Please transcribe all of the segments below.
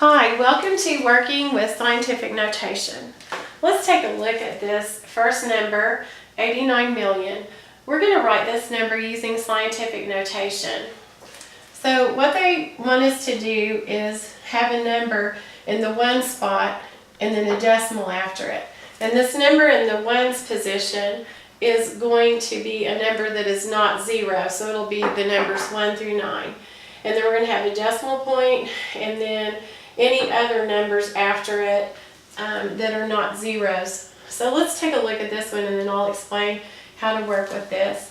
Hi, welcome to Working with Scientific Notation. Let's take a look at this first number, 89 million. We're going to write this number using scientific notation. So what they want us to do is have a number in the one spot and then a decimal after it. And this number in the ones position is going to be a number that is not 0, so it'll be the numbers 1 through 9. And then we're going to have a decimal point and then any other numbers after it that are not zeros. So let's take a look at this one and then I'll explain how to work with this.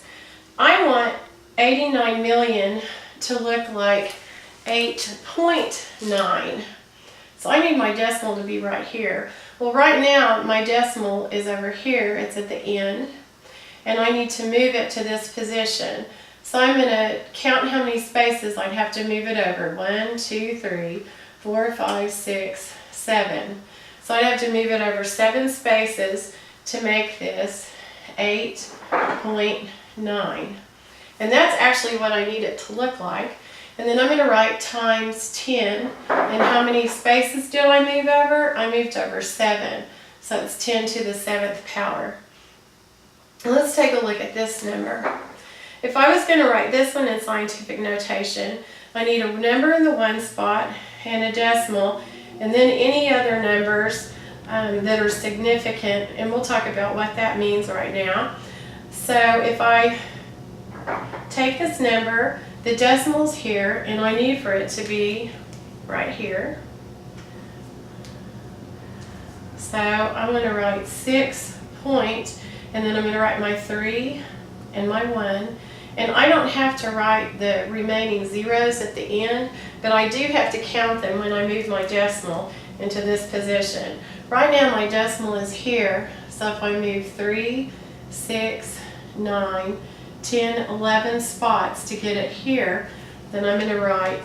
I want 89 million to look like 8.9. So I need my decimal to be right here. Well, right now my decimal is over here, it's at the end, and I need to move it to this position. So I'm going to count how many spaces I'd have to move it over. 1, 2, 3, 4, 5, 6, 7. So I'd have to move it over 7 spaces to make this 8.9. And that's actually what I need it to look like. And then I'm going to write times 10. And how many spaces did I move over? I moved over 7. So it's 10 to the 7th power. Let's take a look at this number. If I was going to write this one in scientific notation, I need a number in the one spot and a decimal, and then any other numbers that are significant, and we'll talk about what that means right now. So if I take this number, the decimal's here, and I need for it to be right here. So I'm going to write 6 point, and then I'm going to write my 3 and my 1. And I don't have to write the remaining zeros at the end, but I do have to count them when I move my decimal into this position. Right now my decimal is here, so if I move 3, 6, 9, 10, 11 spots to get it here, then I'm going to write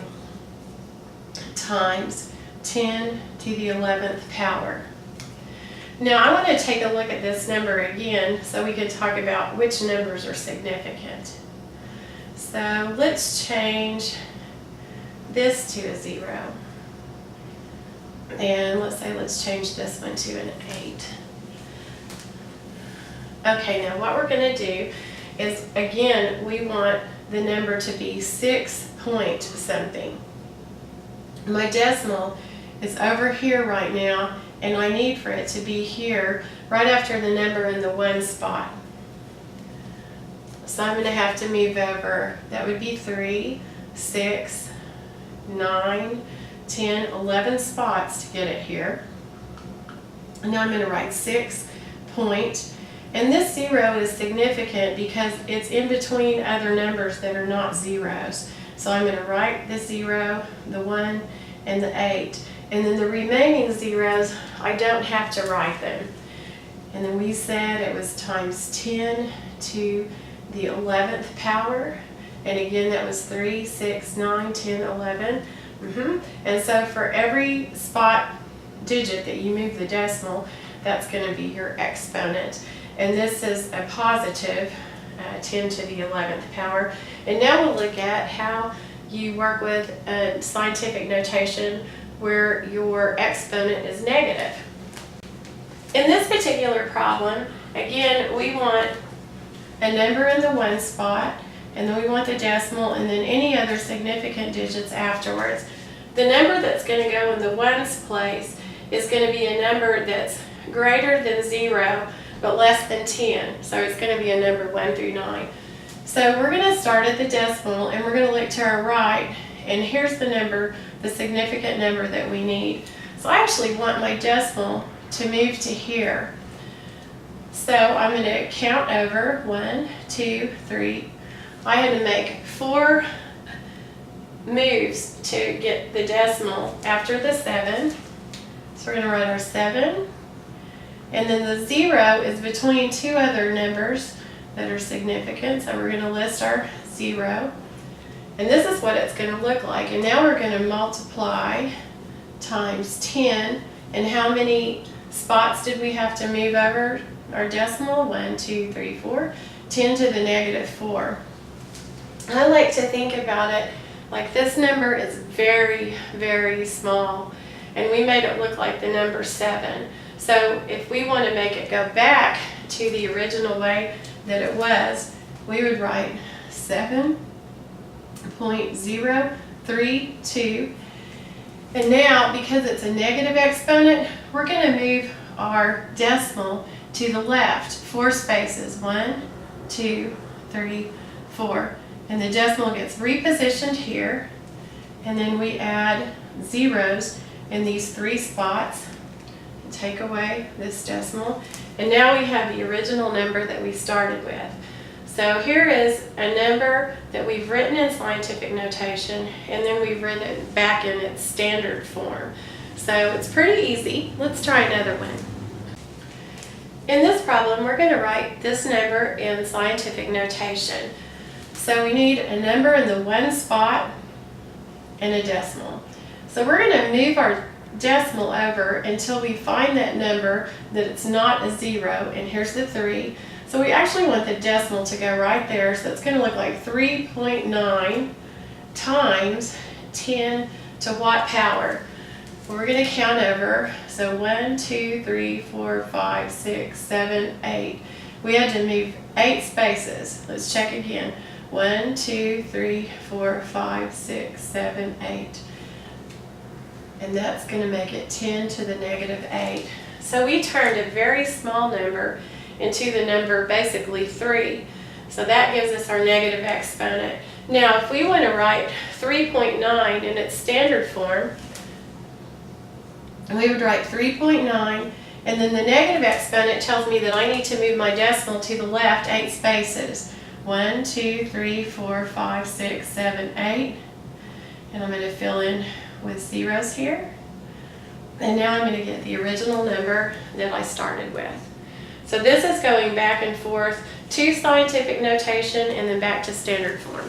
times 10 to the 11th power. Now I want to take a look at this number again so we can talk about which numbers are significant. So let's change this to a 0. And let's change this one to an 8. Okay, now what we're going to do is, again, we want the number to be 6 point something. My decimal is over here right now, and I need for it to be here right after the number in the one spot. So I'm going to have to move over, that would be 3, 6, 9, 10, 11 spots to get it here. And now I'm going to write 6 point. And this 0 is significant because it's in between other numbers that are not zeros. So I'm going to write the 0, the 1, and the 8. And then the remaining zeros, I don't have to write them. And then we said it was times 10 to the 11th power, and again that was 3, 6, 9, 10, 11. And so for every spot digit that you move the decimal, that's going to be your exponent. And this is a positive 10 to the 11th power. And now we'll look at how you work with a scientific notation where your exponent is negative. In this particular problem, again, we want a number in the one spot, and then we want the decimal, and then any other significant digits afterwards. The number that's going to go in the ones place is going to be a number that's greater than 0, but less than 10. So it's going to be a number 1 through 9. So we're going to start at the decimal, and we're going to look to our right, and here's the number, the significant number that we need. So I actually want my decimal to move to here. So I'm going to count over 1, 2, 3. I had to make 4 moves to get the decimal after the 7. So we're going to write our 7. And then the 0 is between 2 other numbers that are significant. So we're going to list our 0. And this is what it's going to look like. And now we're going to multiply times 10. And how many spots did we have to move over our decimal? 1, 2, 3, 4. 10 to the negative 4. I like to think about it like this number is very, very small. and we made it look like the number 7. So if we want to make it go back to the original way that it was, we would write 7.032. And now, because it's a negative exponent, we're going to move our decimal to the left 4 spaces. 1, 2, 3, 4. And the decimal gets repositioned here. And then we add zeros in these 3 spots. Take away this decimal. And now we have the original number that we started with. So here is a number that we've written in scientific notation, and then we've written it back in its standard form. So it's pretty easy. Let's try another one. In this problem, we're going to write this number in scientific notation. So we need a number in the 1 spot and a decimal. So we're going to move our decimal over until we find that number that it's not a 0, and here's the 3. So we actually want the decimal to go right there, so it's going to look like 3.9 times 10 to watt power. We're going to count over, so 1, 2, 3, 4, 5, 6, 7, 8. We had to move 8 spaces. Let's check again. 1, 2, 3, 4, 5, 6, 7, 8. And that's going to make it 10 to the negative 8. So we turned a very small number into the number basically 3. So that gives us our negative exponent. Now if we want to write 3.9 in its standard form, we would write 3.9, and then the negative exponent tells me that I need to move my decimal to the left 8 spaces. 1, 2, 3, 4, 5, 6, 7, 8. And I'm going to fill in with zeros here. And now I'm going to get the original number that I started with. So this is going back and forth to scientific notation and then back to standard form.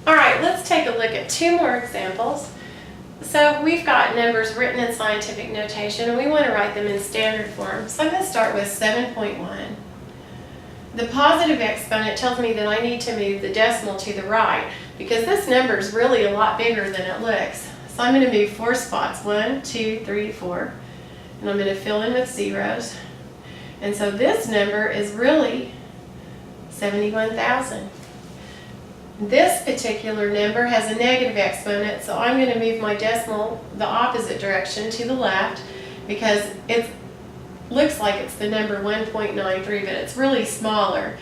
All right, let's take a look at 2 more examples. So we've got numbers written in scientific notation, and we want to write them in standard form. So I'm going to start with 7.1. The positive exponent tells me that I need to move the decimal to the right because this number is really a lot bigger than it looks. So I'm going to move 4 spots, 1, 2, 3, 4, and I'm going to fill in with zeros. And so this number is really 71,000. This particular number has a negative exponent, so I'm going to move my decimal the opposite direction to the left because it looks like it's the number 1.93, but it's really smaller.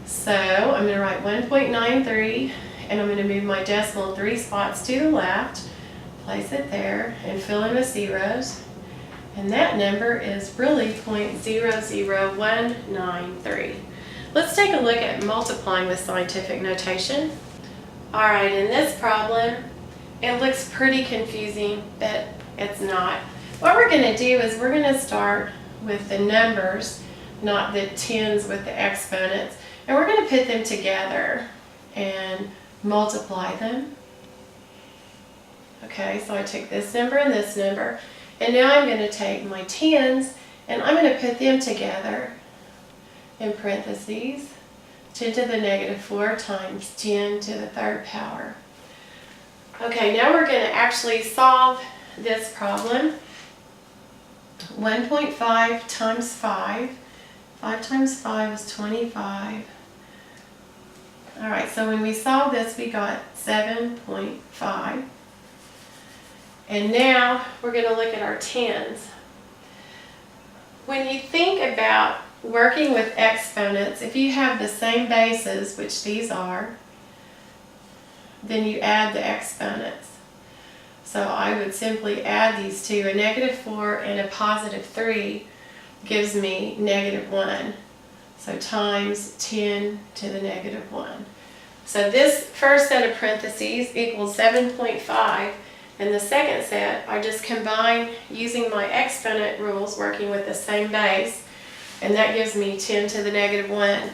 So I'm going to write 1.93, and I'm going to move my decimal 3 spots to the left, place it there, and fill in with zeros. And that number is really 0.00193. Let's take a look at multiplying with scientific notation. All right, in this problem, it looks pretty confusing, but it's not. What we're going to do is we're going to start with the numbers, not the tens with the exponents, and we're going to put them together and multiply them. Okay, so I took this number and this number, and now I'm going to take my tens and I'm going to put them together in parentheses, 10 to the negative 4 times 10 to the 3rd power. Okay, now we're going to actually solve this problem. 1.5 times 5. 5 times 5 is 25. All right, so when we solve this, we got 7.5. And now we're going to look at our tens. When you think about working with exponents, if you have the same bases, which these are, then you add the exponents. So I would simply add these two. A negative 4 and a positive 3 gives me negative 1. So times 10 to the negative 1. So this first set of parentheses equals 7.5. And the second set, I just combine using my exponent rules, working with the same base, and that gives me 10 to the negative 1.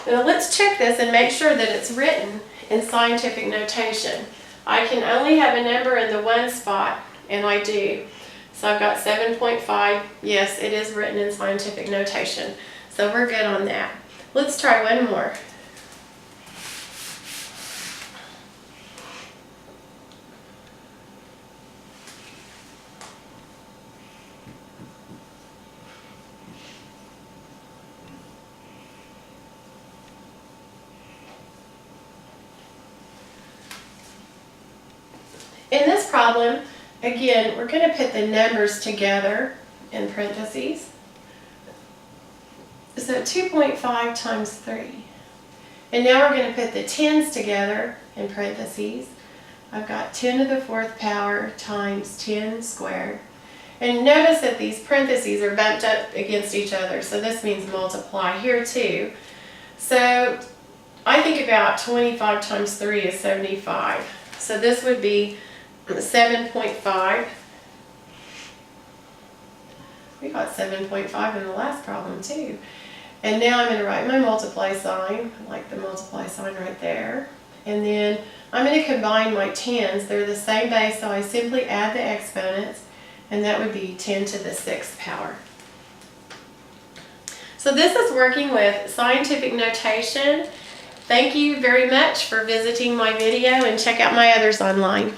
Now let's check this and make sure that it's written in scientific notation. I can only have a number in the 1 spot, and I do. So I've got 7.5. Yes, it is written in scientific notation. So we're good on that. Let's try one more. problem, again, we're going to put the numbers together in parentheses. So 2.5 times 3. And now we're going to put the tens together in parentheses. I've got 10 to the 4th power times 10 squared. And notice that these parentheses are bumped up against each other, so this means multiply here too. So I think about 25 times 3 is 75. So this would be 7.5. We got 7.5 in the last problem too. And now I'm going to write my multiply sign, like the multiply sign right there. And then I'm going to combine my tens. They're the same base, so I simply add the exponents, and that would be 10 to the 6th power. So this is working with scientific notation. Thank you very much for visiting my video, and check out my others online.